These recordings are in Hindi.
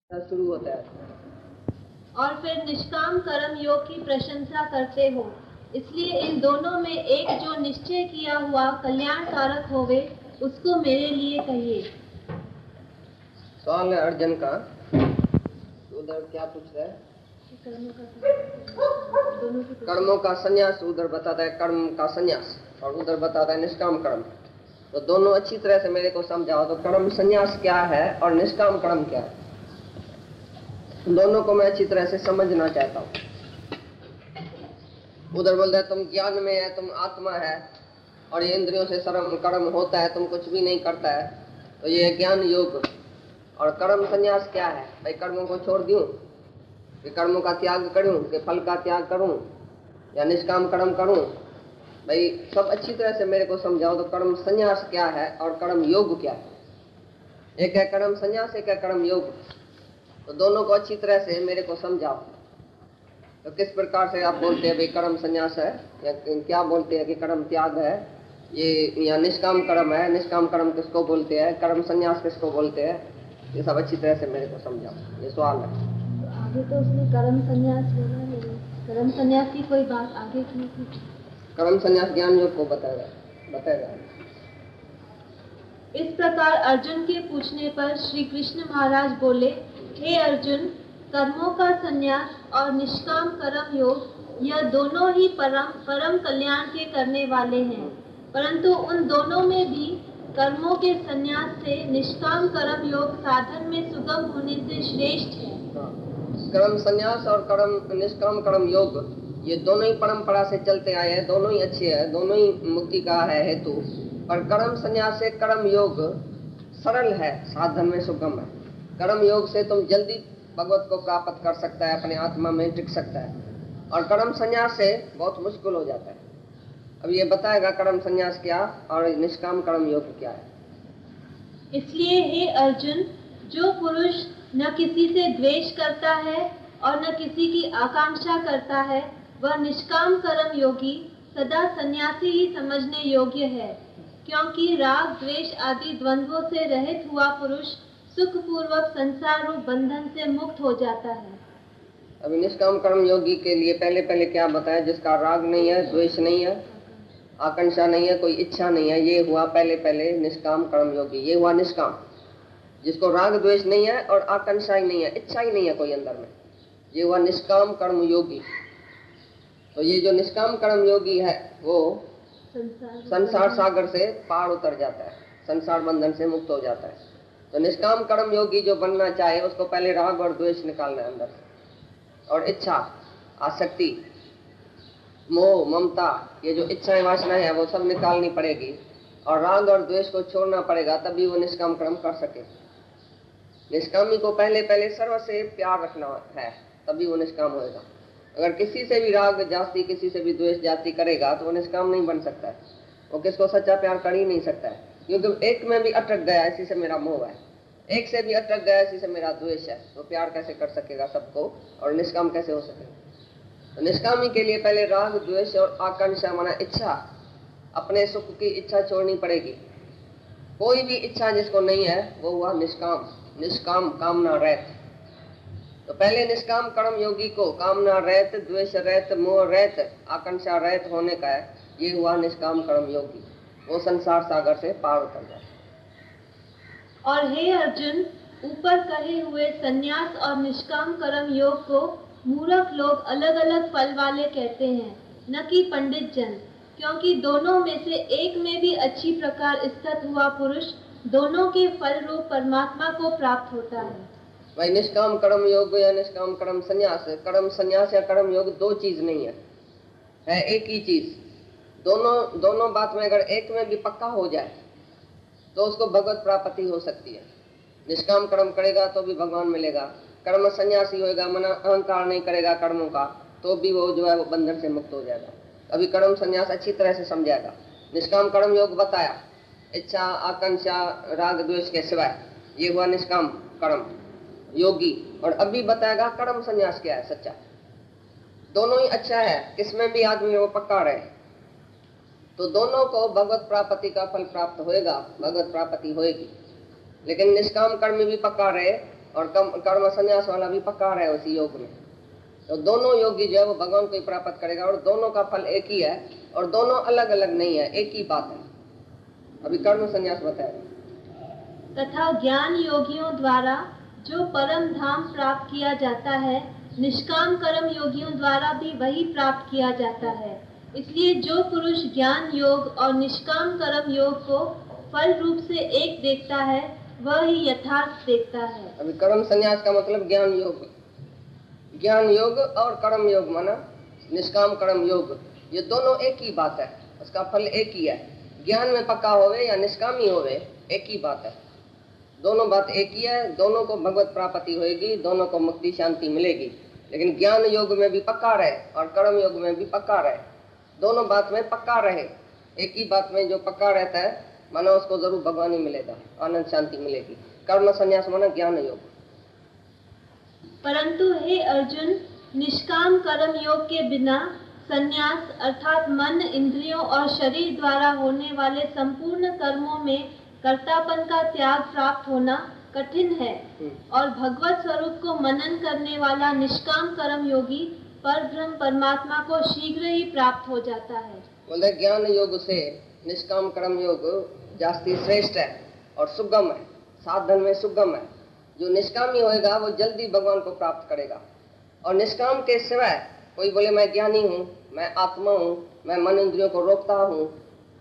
शुरू होता है। और फिर निष्काम कर्म योग की प्रशंसा करते हो, इसलिए इन दोनों में एक जो निश्चय किया हुआ कल्याणकारक होवे उसको मेरे लिए कहिए। सवाल है अर्जुन का, उधर क्या पूछ रहा है? कर्मों का संन्यास उधर बताता है, कर्म का संन्यास, और उधर बताता है निष्काम कर्म। तो दोनों अच्छी तरह से मेरे को समझाओ। तो कर्म संन्यास क्या है और निष्काम कर्म क्या है, दोनों को मैं अच्छी तरह से समझना चाहता हूँ। उधर बोलता है तुम ज्ञान में है, तुम आत्मा है, और ये इंद्रियों से कर्म होता है, तुम कुछ भी नहीं करता है, तो ये ज्ञान योग। और कर्म संन्यास क्या है? भाई कर्मों को छोड़ दूं, कि कर्मों का त्याग करूं, कि फल का त्याग करूं, या निष्काम कर्म करूं? भाई सब अच्छी तरह से मेरे को समझाओ। तो कर्म संन्यास क्या है और कर्म योग क्या है? एक है कर्म संन्यास, एक है कर्म योग। तो दोनों को अच्छी तरह से मेरे को समझाओ। तो किस प्रकार से आप बोलते हैं भाई कर्म संन्यास है, या क्या बोलते हैं कि कर्म त्याग है, ये या निष्काम कर्म है? निष्काम कर्म किसको बोलते हैं, कर्म संन्यास किसको बोलते हैं? ये सब अच्छी तरह से मेरे को समझाओ, ये सवाल है। आगे तो उसने कर्म संन्यास बोला नहीं, कर्म संन्यास की कोई बात आगे की थी। कर्म संन्यास ज्ञान योग को बताएगा। इस प्रकार अर्जुन के पूछने पर श्री कृष्ण महाराज बोले, हे अर्जुन, कर्मों का संन्यास और निष्काम कर्म योग यह दोनों ही परम कल्याण के करने वाले हैं, परंतु उन दोनों में भी कर्मों के संन्यास से निष्काम कर्म योग साधन में सुगम होने से श्रेष्ठ है। कर्म संन्यास और कर्म निष्काम कर्म योग ये दोनों ही परंपरा से चलते आए हैं, दोनों ही अच्छे हैं, दोनों ही मुक्ति का है हेतु। पर कर्म संन्यास से कर्म योग सरल है, साधन में सुगम है। कर्म योग से तुम जल्दी भगवत को प्राप्त कर सकता है, अपने आत्मा में टिक सकता है, और कर्म संन्यास से बहुत मुश्किल हो जाता है। अब ये बताएगा कर्म संन्यास क्या और निष्काम कर्म योग क्या है। इसलिए हे अर्जुन, जो पुरुष न किसी से द्वेष करता है और न किसी की आकांक्षा करता है, वह निष्काम कर्म योगी सदा सन्यासी ही समझने योग्य है, क्योंकि राग द्वेष आदि द्वंद्वों से रहित हुआ पुरुष सुखपूर्वक संसार रूप बंधन से मुक्त हो जाता है। अभी निष्काम कर्म योगी के लिए पहले क्या बताया? जिसका राग नहीं है, द्वेष नहीं है, आकांक्षा नहीं है, कोई इच्छा नहीं है, ये हुआ पहले निष्काम कर्म योगी। ये हुआ निष्काम। जिसको राग द्वेष नहीं है और आकांक्षा ही नहीं है, इच्छा ही नहीं है कोई अंदर में, ये हुआ निष्काम कर्म योगी। तो ये जो निष्काम कर्म योगी है वो संसार सागर से पार उतर जाता है, संसार बंधन से मुक्त हो जाता है। तो निष्काम कर्म योगी जो बनना चाहे उसको पहले राग और द्वेष निकालना है अंदर से, और इच्छा, आसक्ति, मोह, ममता, ये जो इच्छाएं वासनाएं है वो सब निकालनी पड़ेगी, और राग और द्वेष को छोड़ना पड़ेगा, तभी वो निष्काम कर्म कर सके। निष्कामी को पहले सर्व से प्यार रखना है, तभी वो निष्काम होएगा। अगर किसी से भी राग जाति, किसी से भी द्वेष जाति करेगा तो वो निष्काम नहीं बन सकता है। वो किसको सच्चा प्यार कर ही नहीं सकता है, क्योंकि एक में भी अटक गया, इसी से मेरा मोह है, एक से भी अटक गया, इसी से मेरा द्वेष है, तो प्यार कैसे कर सकेगा सबको, और निष्काम कैसे हो सकेगा? तो निष्कामी के लिए पहले राग द्वेष और आकांक्षा माना इच्छा, अपने सुख की इच्छा छोड़नी पड़ेगी। कोई भी इच्छा जिसको नहीं है वो हुआ निष्काम, निष्काम कामना रहित। तो पहले निष्काम कर्म योगी को कामना रहित, द्वेष रहित, मोह रहित, आकांक्षा रहित होने का है, ये हुआ निष्काम कर्म योगी। वो संसार सागर से पार उतर जाए। और हे अर्जुन, ऊपर कहे हुए संन्यास और निष्काम कर्म योग को मूर्ख लोग अलग अलग फल वाले कहते हैं, न कि पंडित जन, क्योंकि दोनों में से एक में भी अच्छी प्रकार स्थित हुआ पुरुष दोनों के फल रूप परमात्मा को प्राप्त होता है। भाई निष्काम कर्म योग या निष्काम कर्म संन्यास, कर्म संन्यास या कर्म योग दो चीज नहीं है एक ही चीज। दोनों बात में अगर एक में भी पक्का हो जाए तो उसको भगवत प्राप्ति हो सकती है। निष्काम कर्म करेगा तो भी भगवान मिलेगा, कर्म संन्यासी होएगा, मना अहंकार नहीं करेगा कर्मों का, तो भी वो जो है वो बंधन से मुक्त हो जाएगा। अभी कर्म संन्यास अच्छी तरह से समझाएगा। निष्काम कर्म योग बताया, इच्छा, आकांक्षा, राग द्वेष के सिवाय, ये हुआ निष्काम कर्म योगी। और अभी बताएगा कर्म संन्यास क्या है सच्चा। दोनों ही अच्छा है, किसमें भी आदमी वो पक्का रहे तो दोनों को भगवत प्राप्ति का फल प्राप्त होएगा, भगवत प्राप्ति होएगी। लेकिन निष्काम कर्म भी पक्का रहे और कर्म संन्यास वाला भी पक्का रहे उसी योग में। तो दोनों योगी जो है वो भगवान को ही प्राप्त करेगा, और दोनों का फल एक ही है, और दोनों अलग अलग नहीं है, एक ही बात है। अभी कर्म संन्यास बताया। तथा ज्ञान योगियों द्वारा जो परम धाम प्राप्त किया जाता है, निष्काम कर्म योगियों द्वारा भी वही प्राप्त किया जाता है। इसलिए जो पुरुष ज्ञान योग और निष्काम कर्म योग को फल रूप से एक देखता है, वह ही यथार्थ देखता है। अभी कर्म संन्यास का मतलब ज्ञान योग, ज्ञान योग और कर्म योग माना निष्काम कर्म योग, ये दोनों एक ही बात है, उसका फल एक ही है। ज्ञान में पक्का होवे या निष्कामी होवे, एक ही बात है, दोनों बात एक ही है। दोनों को भगवत प्राप्ति होगी, दोनों को मुक्ति शांति मिलेगी। लेकिन ज्ञान योग में भी पक्का रहे और कर्म योग में भी पक्का रहे, दोनों बात में पक्का रहे। एक ही बात में जो पक्का रहता है मानो उसको जरूर भगवान ही मिलेगा, आनंद शांति मिलेगी। कर्म संन्यास माना ज्ञान योग। परंतु हे अर्जुन, निष्काम कर्म योग के बिना संन्यास अर्थात मन, इंद्रियों और शरीर द्वारा होने वाले संपूर्ण कर्मों में कर्तापन का त्याग प्राप्त होना कठिन है। और भगवत स्वरूप को मनन करने वाला निष्काम कर्म योगी परब्रह्म परमात्मा को शीघ्र ही प्राप्त हो जाता है। बोले ज्ञान योग से निष्काम कर्म योग जास्ती श्रेष्ठ है और सुगम है, साधन में सुगम है। जो निष्कामी होएगा वो जल्दी भगवान को प्राप्त करेगा। और निष्काम के सिवाय कोई बोले मैं ज्ञानी हूँ, मैं आत्मा हूँ, मैं मन इंद्रियों को रोकता हूँ,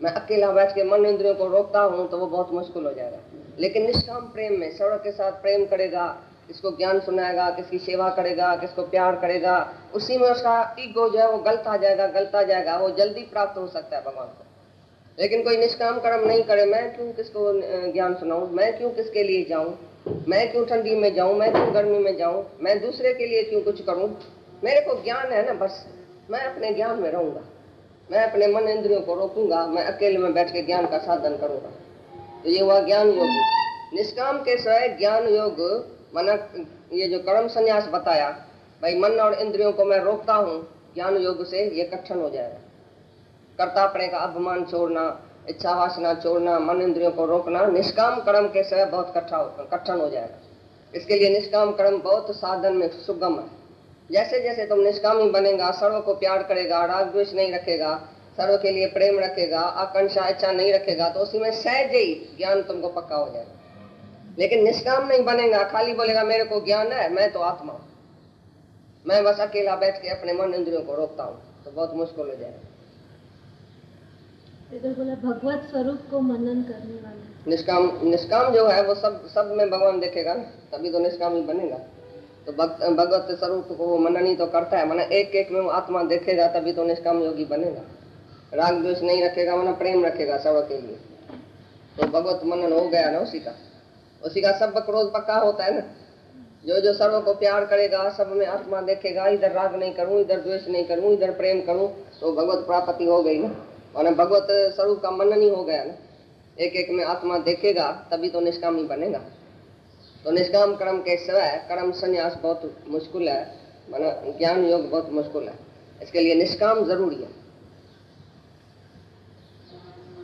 मैं अकेला बैठ के मन इंद्रियों को रोकता हूँ, तो वो बहुत मुश्किल हो जाएगा। लेकिन निष्काम प्रेम में सर्व के साथ प्रेम करेगा, किसको ज्ञान सुनाएगा, किसकी सेवा करेगा, किसको प्यार करेगा, उसी में उसका ईगो जो है वो गलता जाएगा, वो जल्दी प्राप्त हो सकता है भगवान को। लेकिन कोई निष्काम कर्म नहीं करे, मैं क्यों किसको ज्ञान सुनाऊं, मैं क्यों किसके लिए जाऊं, मैं क्यों ठंडी में जाऊं, मैं क्यों गर्मी में जाऊं, मैं दूसरे के लिए क्यों कुछ करूं, मेरे को ज्ञान है ना, बस मैं अपने ज्ञान में रहूंगा, मैं अपने मन इंद्रियों को रोकूंगा, मैं अकेले में बैठ के ज्ञान का साधन करूंगा। तो ये हुआ ज्ञान योग। निष्काम के स्वयं ज्ञान योग माना ये जो कर्म संन्यास बताया, भाई मन और इंद्रियों को मैं रोकता हूँ, ज्ञान योग से ये कठिन हो जाएगा। कर्तापने का अभिमान छोड़ना, इच्छा वासना छोड़ना, मन इंद्रियों को रोकना निष्काम कर्म के स्वयं बहुत कठिन हो जाएगा। इसके लिए निष्काम कर्म बहुत साधन में सुगम है। जैसे जैसे तुम निष्कामी बनेगा, सर्व को प्यार करेगा, राग द्वेष नहीं रखेगा, सर्व के लिए प्रेम रखेगा, आकांक्षा इच्छा नहीं रखेगा, तो उसी में सहज ही ज्ञान तुमको पक्का हो जाएगा। लेकिन निष्काम नहीं बनेगा, खाली बोलेगा मेरे को ज्ञान है, मैं तो आत्मा हूं, मैं बस अकेला बैठ के अपने मन इंद्रियों को रोकता हूँ, तो बहुत मुश्किल हो जाएगा। इधर बोला भगवत स्वरूप को मनन करने वाला। निष्काम जो है वो सब में भगवान देखेगा ना, तभी तो निष्काम ही बनेगा। तो भगवत स्वरूप को वो मनन ही तो करता है, माना एक एक में वो आत्मा देखेगा, तभी तो निष्काम योगी बनेगा। राग द्वेष नहीं रखेगा, माना प्रेम रखेगा सब के लिए, तो भगवत मनन हो गया ना उसी का सब क्रोध पक्का होता है ना। जो सर्व को प्यार करेगा, सब में आत्मा देखेगा, इधर राग नहीं करूं, इधर द्वेष नहीं करूं, इधर प्रेम करूं, तो भगवत प्राप्ति हो गई ना, और भगवत स्वरूप का मनन ही हो गया ना। एक एक में आत्मा देखेगा, तभी तो निष्कामी बनेगा। तो निष्काम कर्म के सिवाय कर्म संन्यास बहुत मुश्किल है, माना ज्ञान योग बहुत मुश्किल है, इसके लिए निष्काम जरूरी है।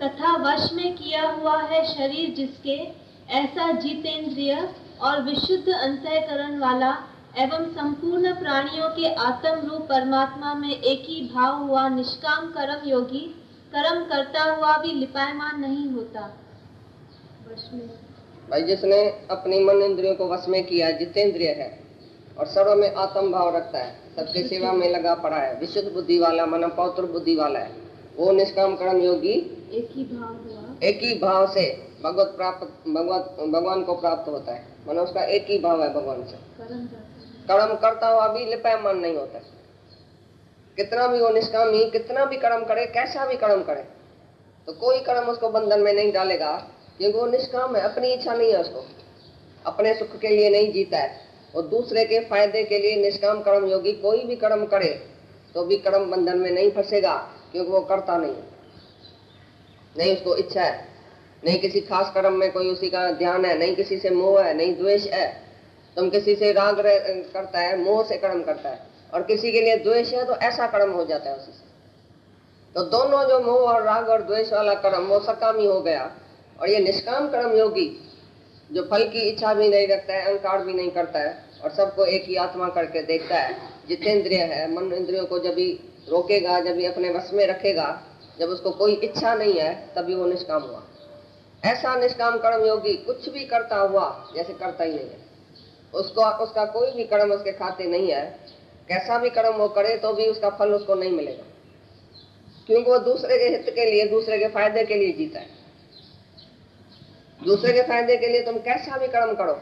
तथा वश में किया हुआ है शरीर जिसके, ऐसा जितेंद्रिय और विशुद्ध अंतःकरण वाला एवं संपूर्ण प्राणियों के आत्म रूप परमात्मा में एक ही भाव हुआ निष्काम कर्म योगी कर्म करता हुआ भी लिपायमान नहीं होता। वश में भाई जिसने अपनी मन इंद्रियों को वश में किया, जितेंद्रिय है और सर्व में आत्म भाव रखता है, सबके सेवा में लगा पड़ा है, विशुद्ध बुद्धि वाला माना पौत्र बुद्धि वाला है, वो निष्काम कर्म योगी एक ही भाव हुआ, एक ही भाव से भगवान को प्राप्त होता है, माना उसका एक ही भाव है भगवान से। कर्म करता हुआ भी लिपायमान नहीं होता है। कितना भी वो निष्कामी, कितना भी कर्म करे, कैसा भी कर्म करे, तो कोई कर्म उसको बंधन में नहीं डालेगा, क्योंकि वो निष्काम है, अपनी इच्छा नहीं है, उसको अपने सुख के लिए नहीं जीता है, वो दूसरे के फायदे के लिए निष्काम कर्म योगी कोई भी कर्म करे तो भी कर्म बंधन में नहीं फंसेगा, क्योंकि वो करता नहीं है, नहीं उसको इच्छा है, नहीं किसी खास कर्म में कोई उसी का ध्यान है, नहीं किसी से मोह है, नहीं द्वेष है। तुम किसी से राग करता है, मोह से कर्म करता है, और किसी के लिए द्वेष है तो ऐसा कर्म हो जाता है उसी से। तो दोनों जो मोह और राग और द्वेष वाला कर्म वो सकामी हो गया, और ये निष्काम कर्म योगी जो फल की इच्छा भी नहीं रखता है, अहंकार भी नहीं करता है और सबको एक ही आत्मा करके देखता है, जितेंद्रिय है, मन इंद्रियों को जब भी रोकेगा, जब भी अपने वश में रखेगा, जब उसको कोई इच्छा नहीं है, तभी वो निष्काम हुआ। ऐसा निष्काम कर्म योगी कुछ भी करता हुआ जैसे करता ही नहीं है, उसका कोई भी कर्म उसके खाते नहीं है। कैसा भी कर्म वो करे तो भी उसका फल उसको नहीं मिलेगा, क्योंकि वो दूसरे के हित के लिए, दूसरे के फायदे के लिए जीता है। दूसरे के फायदे के लिए तुम कैसा भी कर्म करो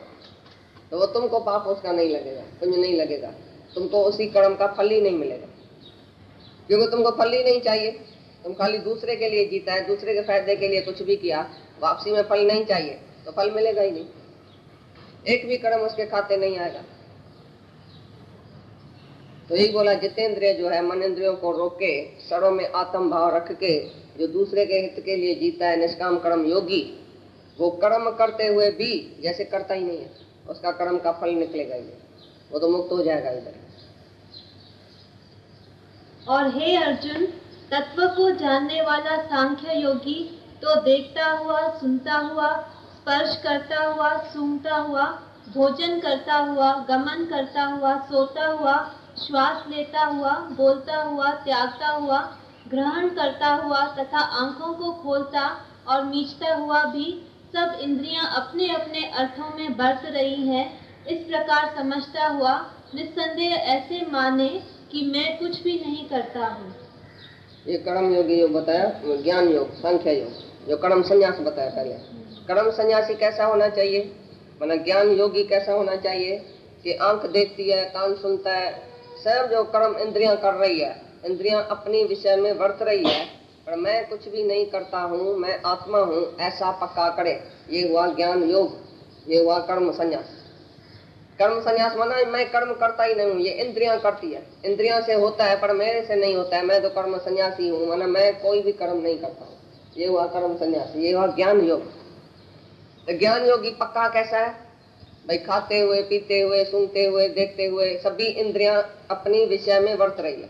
तो वो तुमको पाप उसका नहीं लगेगा, पुण्य नहीं लगेगा, तुमको उसी कर्म का फल ही नहीं मिलेगा, क्योंकि तुमको फल ही नहीं चाहिए। तुम खाली दूसरे के लिए जीता है, दूसरे के फायदे के लिए कुछ भी किया, वापसी में फल नहीं चाहिए तो फल मिलेगा ही नहीं, एक भी कर्म उसके खाते नहीं आएगा। तो यही बोला, जितेंद्रिय जो है, मन इंद्रियों को रोक के, सरों में आत्म भाव रख के जो दूसरे के हित के लिए जीता है, निष्काम कर्म योगी, वो कर्म करते हुए भी जैसे करता ही नहीं है, उसका कर्म का फल निकलेगा ही नहीं, वो तो मुक्त हो जाएगा इधर। और हे अर्जुन, तत्व को जानने वाला सांख्य योगी तो देखता हुआ, सुनता हुआ, स्पर्श करता हुआ, सूंघता हुआ, भोजन करता हुआ, गमन करता हुआ, सोता हुआ, श्वास लेता हुआ, बोलता हुआ, त्यागता हुआ, ग्रहण करता हुआ तथा आंखों को खोलता और मीचता हुआ भी सब इंद्रियां अपने अपने अर्थों में बरत रही हैं, इस प्रकार समझता हुआ निस्संदेह ऐसे माने कि मैं कुछ भी नहीं करता हूँ। ये कर्म योगी योग बताया, ज्ञान योग, सांख्य योग, जो कर्म संन्यास बताया पहले। कर्म सन्यासी कैसा होना चाहिए, माना ज्ञान योगी कैसा होना चाहिए कि आंख देखती है, कान सुनता है, सब जो कर्म इंद्रियां कर रही है, इंद्रियां अपनी विषय में वर्त रही है, पर मैं कुछ भी नहीं करता हूँ, मैं आत्मा हूँ, ऐसा पक्का करे, ये हुआ ज्ञान योग, ये हुआ कर्म संन्यास। कर्म संन्यास माना मैं कर्म करता ही नहीं हूँ, ये इंद्रियां करती है, इंद्रियां से होता है पर मेरे से नहीं होता है, मैं तो कर्म संन्यासी हूँ, माना मैं कोई भी कर्म नहीं करता हूँ, ये हुआ कर्म संन्यास, ये हुआ ज्ञान योग। तो ज्ञान योगी पक्का कैसा है भाई, खाते हुए, पीते हुए, सुनते हुए, देखते हुए सभी इंद्रियां अपनी विषय में वर्त रही है,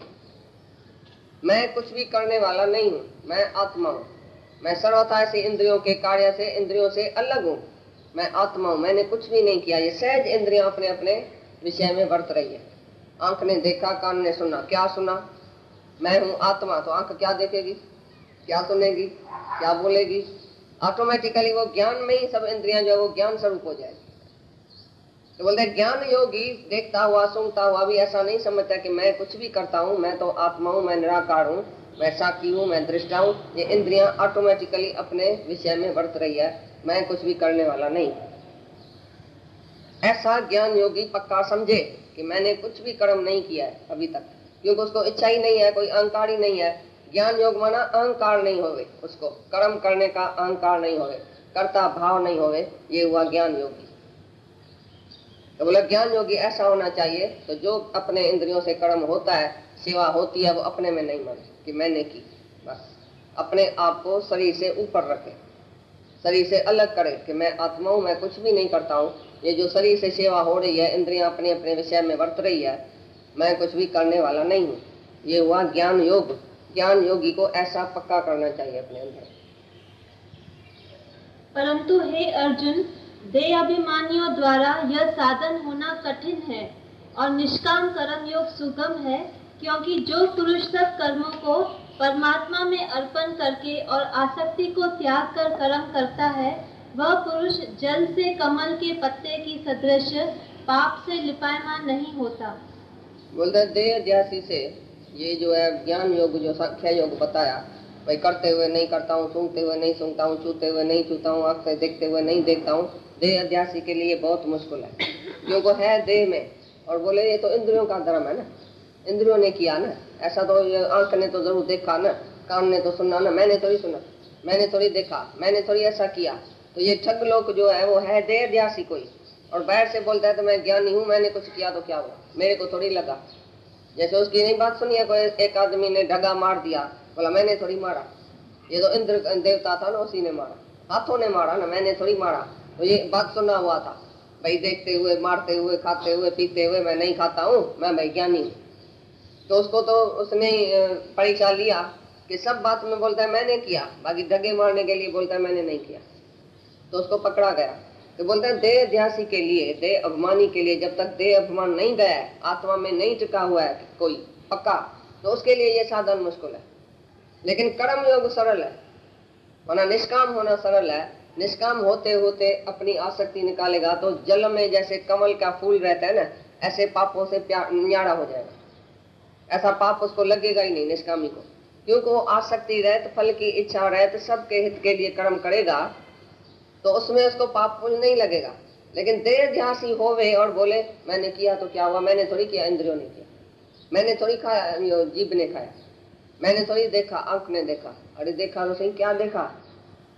मैं कुछ भी करने वाला नहीं हूँ, मैं आत्मा हूँ, मैं सर्वथा से इंद्रियों के कार्य से, इंद्रियों से अलग हूँ, मैं आत्मा हूँ, मैंने कुछ भी नहीं किया। ये सहज इंद्रियां अपने अपने विषय में वर्त रही है। आंख ने देखा, कान ने सुना, क्या सुना, मैं हूँ आत्मा, तो आंख क्या देखेगी, क्या सुनेगी, क्या बोलेगी, ऑटोमेटिकली वो ज्ञान में ही सब इंद्रियां जो वो ज्ञान स्वरूप हो जाएगी। तो बोलते ज्ञान योगी देखता हुआ, सुनता हुआ भी ऐसा नहीं समझता कि मैं कुछ भी करता हूँ, मैं तो आत्मा हूँ, मैं निराकार हूँ, मैं साक्षी हूँ, मैं दृष्टा हूँ, ये इंद्रियां ऑटोमेटिकली अपने विषय में वर्त रही है, मैं कुछ भी करने वाला नहीं। ऐसा ज्ञान योगी पक्का समझे कि मैंने कुछ भी कर्म नहीं किया है अभी तक, क्योंकि उसको इच्छा ही नहीं है, कोई अहंकार ही नहीं है। ज्ञान योग माना अहंकार नहीं होवे, उसको कर्म करने का अहंकार नहीं होवे, कर्ता भाव नहीं होवे, ये हुआ ज्ञान योगी। तो बोला ज्ञान योगी ऐसा होना चाहिए, तो जो अपने इंद्रियों से कर्म होता है, सेवा होती है, वो अपने में नहीं माने कि मैंने की, बस अपने आप को शरीर से ऊपर रखे, शरीर से अलग करे कि मैं आत्मा हूँ, मैं कुछ भी नहीं करता हूँ, ये जो शरीर से सेवा हो रही है, इंद्रियां अपने अपने विषय में वर्त रही है, मैं कुछ भी करने वाला नहीं हूँ, ये हुआ ज्ञान योग। ज्ञान योगी को ऐसा पक्का करना चाहिए अपने अंदर। परंतु हे अर्जुन, देह अभिमानियों द्वारा यह साधन होना कठिन है और निष्काम कर्म योग सुगम है, क्योंकि जो पुरुष सब कर्मों को परमात्मा में अर्पण करके और आसक्ति को त्याग कर कर्म करता है, वह पुरुष जल से कमल के पत्ते की सदृश पाप से लिपायमान नहीं होता। बोलते देह अध्यासी से ये जो है ज्ञान योग, जो सांख्य योग बताया भाई, करते हुए नहीं करता हूँ, सूंघते हुए नहीं सूंघता हूँ, छूते हुए नहीं छूता हूँ, आँख से देखते हुए नहीं देखता हूँ, देह अध्यासी के लिए बहुत मुश्किल है, क्योंकि है देह में। और बोले ये तो इंद्रियों का धर्म है ना, इंद्रियों ने किया ना, ऐसा तो आंख ने तो जरूर देखा ना, कान ने तो सुना ना, मैंने थोड़ी सुना, मैंने थोड़ी देखा, मैंने थोड़ी ऐसा किया। तो ये ठग लोग जो है वो है देह अध्यासी कोई, और बाहर से बोलता है तो मैं ज्ञानी हूँ, मैंने कुछ किया तो क्या हुआ, मेरे को थोड़ी लगा। जैसे उसकी नहीं बात सुनी है, कोई एक आदमी ने ढगा मार दिया, बोला मैंने थोड़ी मारा, ये तो इंद्र देवता था ना, उसी ने मारा, हाथों ने मारा ना, मैंने थोड़ी मारा। तो ये बात सुना हुआ था भाई, देखते हुए, मारते हुए, खाते हुए, पीते हुए, मैं नहीं खाता हूँ, मैं भाई ज्ञानी हूँ। तो उसको तो उसने परीक्षा लिया कि सब बात में बोलता है मैंने किया, बाकी ढगे मारने के लिए बोलता है मैंने नहीं किया, तो उसको पकड़ा गया। तो बोलते हैं देह ध्यासी के लिए, देह अभिमानी के लिए, जब तक देह अभिमान नहीं गया है, आत्मा में नहीं टिका हुआ है कोई पक्का, तो उसके लिए ये साधन मुश्किल है। लेकिन कर्म योग सरल है, वरना निष्काम होना सरल है। निष्काम होते होते अपनी आसक्ति निकालेगा तो जल में जैसे कमल का फूल रहता है ना, ऐसे पापों से न्यारा हो जाएगा। ऐसा पाप उसको लगेगा ही नहीं निष्कामी को, क्योंकि वो आसक्ति रहित, फल की इच्छा रहित, सबके हित के लिए कर्म करेगा, तो उसमें उसको पाप पुण्य नहीं लगेगा। लेकिन देह ध्यासी होवे और बोले मैंने किया तो क्या हुआ, मैंने थोड़ी किया, इंद्रियों ने किया, मैंने थोड़ी खाया, जीभ ने खाया, मैंने थोड़ी देखा, आंख ने देखा। अरे देखा तो सही, क्या देखा?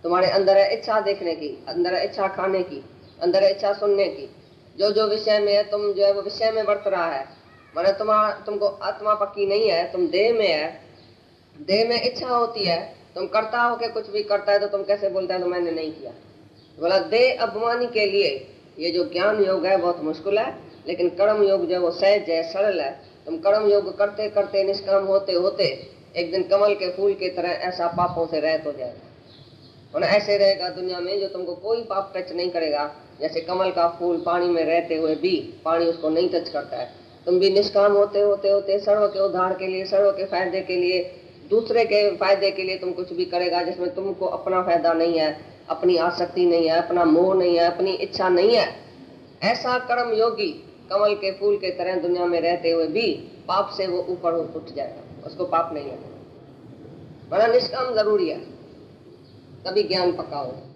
तुम्हारे अंदर है इच्छा देखने की, अंदर है इच्छा खाने की, अंदर है इच्छा सुनने की। जो जो विषय में है तुम जो है वो विषय में बरत रहा है, माने तुमको आत्मा पक्की नहीं है, तुम देह में है, देह में इच्छा होती है, तुम करता हो के कुछ भी करता है तो तुम कैसे बोलता है तो मैंने नहीं किया। बोला देह अभिमानी के लिए ये जो ज्ञान योग है बहुत मुश्किल है, लेकिन कर्म योग जो वो सहज है, सरल है। तुम कर्म योग करते करते, निष्काम होते होते एक दिन कमल के फूल की तरह ऐसा पापों से रहित हो जाएगा, और ऐसे रहेगा दुनिया में जो तुमको कोई पाप टच नहीं करेगा। जैसे कमल का फूल पानी में रहते हुए भी पानी उसको नहीं टच करता है, तुम भी निष्काम होते होते होते सर्व के उद्धार के लिए, सर्व के फायदे के लिए, दूसरे के फायदे के लिए तुम कुछ भी करेगा जिसमें तुमको अपना फायदा नहीं है, अपनी आसक्ति नहीं है, अपना मोह नहीं है, अपनी इच्छा नहीं है। ऐसा कर्म योगी कमल के फूल के तरह दुनिया में रहते हुए भी पाप से वो ऊपर उठ जाएगा, उसको पाप नहीं लगेगा। बड़ा निष्काम जरूरी है, तभी ज्ञान पक्का होगा।